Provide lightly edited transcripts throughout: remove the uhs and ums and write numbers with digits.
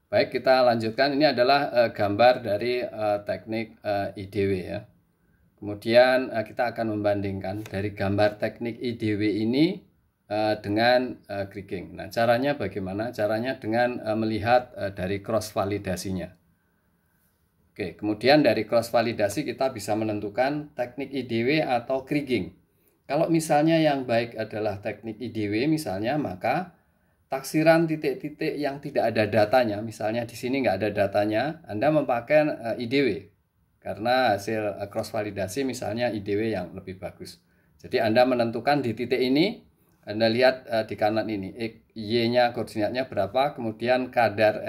Baik, kita lanjutkan. Ini adalah gambar dari teknik IDW ya. Kemudian kita akan membandingkan dari gambar teknik IDW ini dengan kriging. Nah, caranya bagaimana? Caranya dengan melihat dari cross validasinya. Oke, kemudian dari cross validasi kita bisa menentukan teknik IDW atau kriging. Kalau misalnya yang baik adalah teknik IDW misalnya, maka taksiran titik-titik yang tidak ada datanya, misalnya di sini nggak ada datanya, Anda memakai IDW. Karena hasil cross validasi misalnya IDW yang lebih bagus. Jadi Anda menentukan di titik ini, Anda lihat di kanan ini, Y-nya koordinatnya berapa, kemudian kadar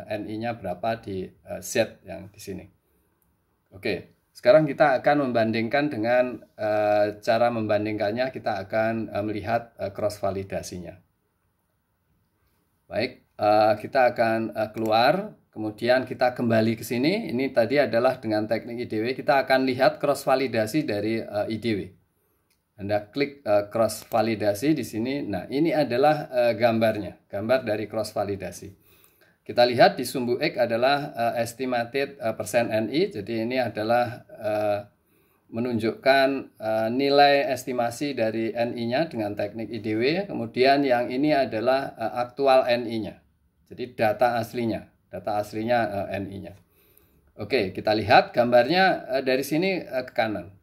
NI-nya berapa di Z yang di sini. Oke, sekarang kita akan membandingkan dengan cara membandingkannya, kita akan melihat cross validasinya. Baik, kita akan keluar, kemudian kita kembali ke sini. Ini tadi adalah dengan teknik IDW, kita akan lihat cross validasi dari IDW. Anda klik cross validasi di sini. Nah, ini adalah gambarnya, gambar dari cross validasi. Kita lihat di sumbu X adalah estimated persen NI, jadi ini adalah menunjukkan nilai estimasi dari NI-nya dengan teknik IDW. Kemudian yang ini adalah aktual NI-nya, jadi data aslinya NI-nya. Oke, kita lihat gambarnya dari sini ke kanan.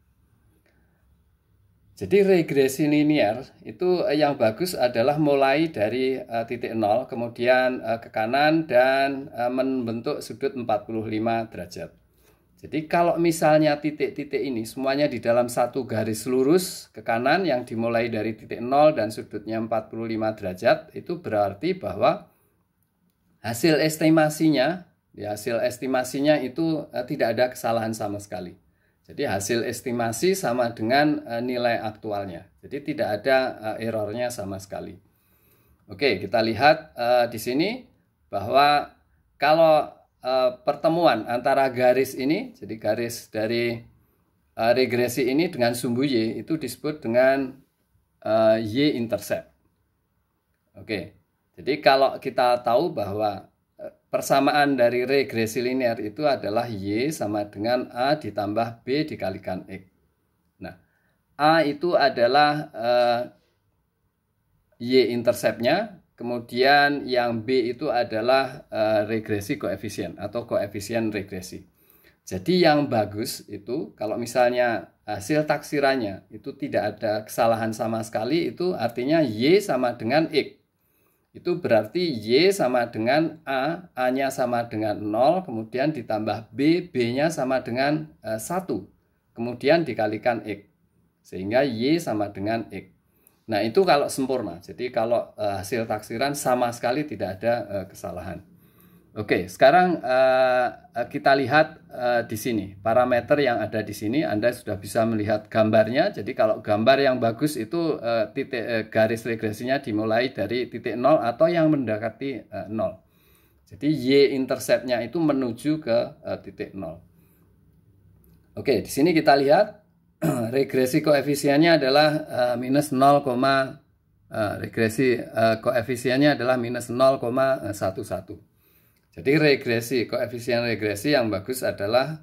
Jadi regresi linear itu yang bagus adalah mulai dari titik 0 kemudian ke kanan dan membentuk sudut 45 derajat. Jadi kalau misalnya titik-titik ini semuanya di dalam satu garis lurus ke kanan yang dimulai dari titik 0 dan sudutnya 45 derajat, itu berarti bahwa hasil estimasinya itu tidak ada kesalahan sama sekali. Jadi hasil estimasi sama dengan nilai aktualnya. Jadi tidak ada errornya sama sekali. Oke, kita lihat di sini bahwa kalau pertemuan antara garis ini, jadi garis dari regresi ini dengan sumbu Y itu disebut dengan Y-intercept. Oke, jadi kalau kita tahu bahwa persamaan dari regresi linear itu adalah Y sama dengan A ditambah B dikalikan X. Nah, A itu adalah Y-interceptnya, kemudian yang B itu adalah regresi koefisien atau koefisien regresi. Jadi yang bagus itu kalau misalnya hasil taksirannya itu tidak ada kesalahan sama sekali, itu artinya Y sama dengan X. Itu berarti Y sama dengan A, A-nya sama dengan 0, kemudian ditambah B, B-nya sama dengan 1, kemudian dikalikan X. Sehingga Y sama dengan X. Nah, itu kalau sempurna. Jadi kalau hasil taksiran sama sekali tidak ada kesalahan. Oke, sekarang kita lihat di sini parameter yang ada di sini. Anda sudah bisa melihat gambarnya. Jadi kalau gambar yang bagus itu garis regresinya dimulai dari titik 0 atau yang mendekati 0. Jadi Y-interceptnya itu menuju ke titik 0. Oke, di sini kita lihat regresi koefisiennya adalah minus 0, regresi koefisiennya adalah minus 0,11. Jadi koefisien regresi yang bagus adalah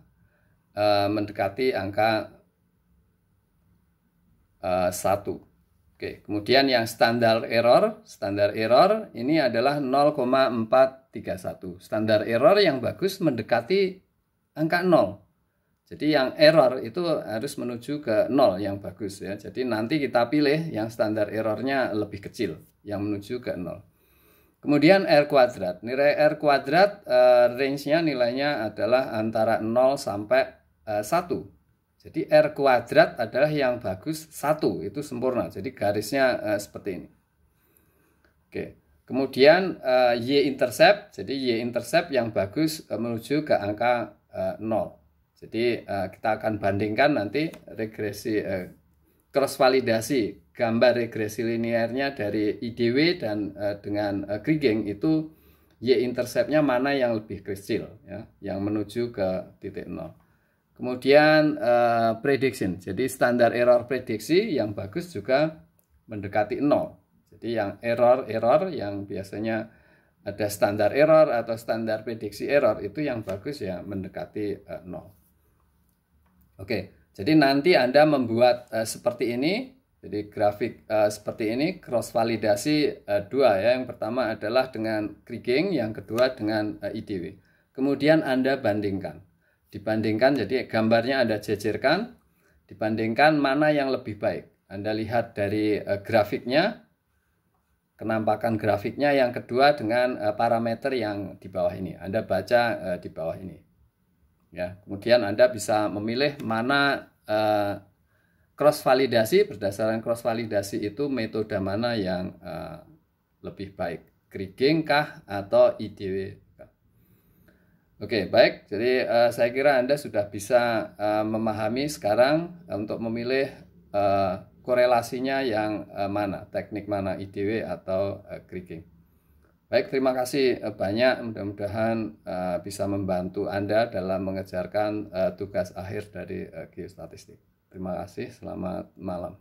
mendekati angka 1. Oke, kemudian yang standar error ini adalah 0,431. Standar error yang bagus mendekati angka 0. Jadi yang error itu harus menuju ke 0 yang bagus ya. Jadi nanti kita pilih yang standar errornya lebih kecil, yang menuju ke 0. Kemudian R kuadrat. Nilai R kuadrat range-nya nilainya adalah antara 0 sampai 1. Jadi R kuadrat adalah yang bagus 1, itu sempurna. Jadi garisnya seperti ini. Oke. Kemudian Y-intercept. Jadi Y-intercept yang bagus menuju ke angka 0. Jadi kita akan bandingkan nanti regresi cross validasi gambar regresi linearnya dari IDW dan dengan kriging itu Y-interceptnya mana yang lebih kecil ya, yang menuju ke titik 0. Kemudian prediction, jadi standar error prediksi yang bagus juga mendekati 0. Jadi yang error yang biasanya ada standar error atau standar prediksi error, itu yang bagus ya mendekati 0. Oke, jadi nanti Anda membuat seperti ini, jadi grafik seperti ini, cross validasi dua ya. Yang pertama adalah dengan kriging, yang kedua dengan IDW. Kemudian Anda bandingkan, dibandingkan, jadi gambarnya Anda jejerkan, dibandingkan mana yang lebih baik. Anda lihat dari grafiknya, kenampakan grafiknya, yang kedua dengan parameter yang di bawah ini. Anda baca di bawah ini. Ya, kemudian Anda bisa memilih mana cross validasi. Berdasarkan cross validasi itu metode mana yang lebih baik, kriging kah atau IDW kah? Oke, baik. Jadi saya kira Anda sudah bisa memahami sekarang untuk memilih korelasinya yang mana, teknik mana, IDW atau kriging. Baik, terima kasih banyak. Mudah-mudahan bisa membantu Anda dalam mengejarkan tugas akhir dari geostatistik. Terima kasih, selamat malam.